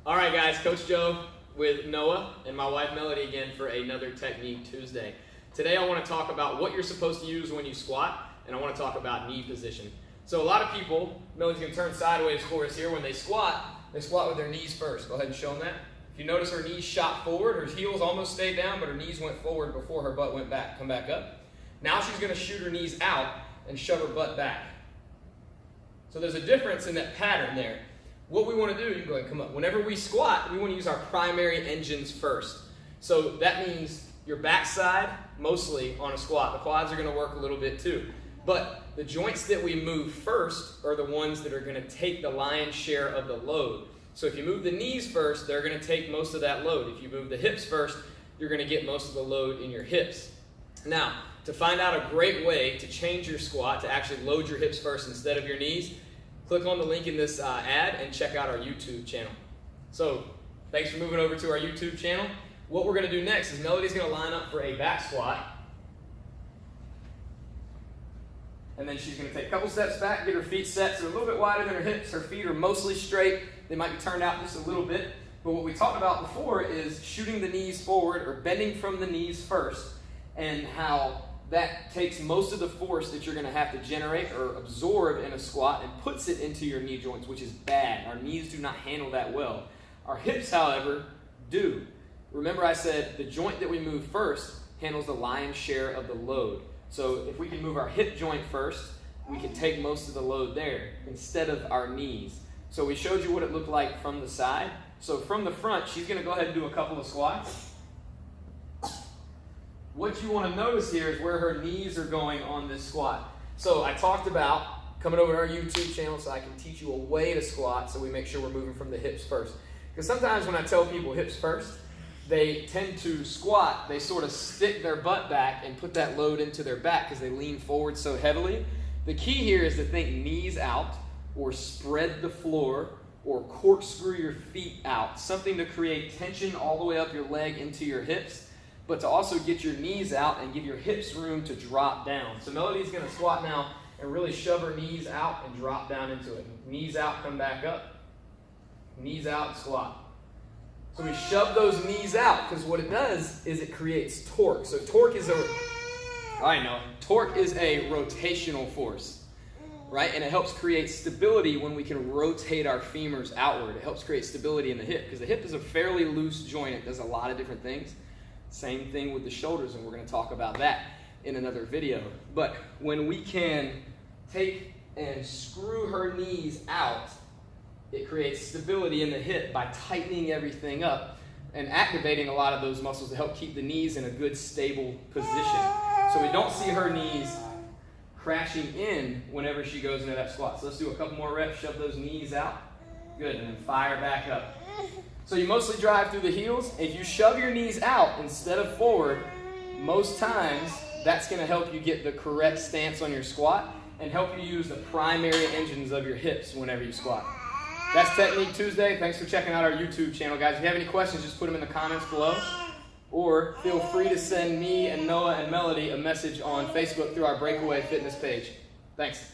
All right, guys, Coach Joe with Noah and my wife Melody again for another Technique Tuesday. Today I want to talk about what you're supposed to use when you squat, and I want to talk about knee position. So a lot of people, Melody's going to turn sideways for us here, when they squat with their knees first. Go ahead and show them that. If you notice her knees shot forward, her heels almost stayed down, but her knees went forward before her butt went back. Come back up. Now she's going to shoot her knees out and shove her butt back. So there's a difference in that pattern there. What we want to do, you can go ahead and come up. Whenever we squat, we want to use our primary engines first. So that means your backside, mostly on a squat. The quads are going to work a little bit too. But the joints that we move first are the ones that are going to take the lion's share of the load. So if you move the knees first, they're going to take most of that load. If you move the hips first, you're going to get most of the load in your hips. Now, to find out a great way to change your squat, to actually load your hips first instead of your knees, click on the link in this ad and check out our YouTube channel. So, thanks for moving over to our YouTube channel. What we're going to do next is Melody's going to line up for a back squat. And then she's going to take a couple steps back, get her feet set so they're a little bit wider than her hips. Her feet are mostly straight. They might be turned out just a little bit. But what we talked about before is shooting the knees forward or bending from the knees first, and how that takes most of the force that you're going to have to generate or absorb in a squat and puts it into your knee joints, which is bad. Our knees do not handle that well. Our hips, however, do. Remember I said the joint that we move first handles the lion's share of the load. So if we can move our hip joint first, we can take most of the load there instead of our knees. So we showed you what it looked like from the side. So from the front, she's going to go ahead and do a couple of squats. What you want to notice here is where her knees are going on this squat. So I talked about coming over to our YouTube channel so I can teach you a way to squat, so we make sure we're moving from the hips first. Because sometimes when I tell people hips first, they tend to squat, they sort of stick their butt back and put that load into their back because they lean forward so heavily. The key here is to think knees out, or spread the floor, or corkscrew your feet out. Something to create tension all the way up your leg into your hips, but to also get your knees out and give your hips room to drop down. So Melody's going to squat now and really shove her knees out and drop down into it. Knees out, come back up. Knees out, squat. So we shove those knees out because what it does is it creates torque. So torque is a rotational force, right? And it helps create stability when we can rotate our femurs outward. It helps create stability in the hip because the hip is a fairly loose joint. It does a lot of different things. Same thing with the shoulders, and we're going to talk about that in another video. But when we can take and screw her knees out, it creates stability in the hip by tightening everything up and activating a lot of those muscles to help keep the knees in a good, stable position. So we don't see her knees crashing in whenever she goes into that squat. So let's do a couple more reps. Shove those knees out. Good, and then fire back up. So you mostly drive through the heels. If you shove your knees out instead of forward, most times that's going to help you get the correct stance on your squat and help you use the primary engines of your hips whenever you squat. That's Technique Tuesday. Thanks for checking out our YouTube channel, guys. If you have any questions, just put them in the comments below. Or feel free to send me and Noah and Melody a message on Facebook through our Breakaway Fitness page. Thanks.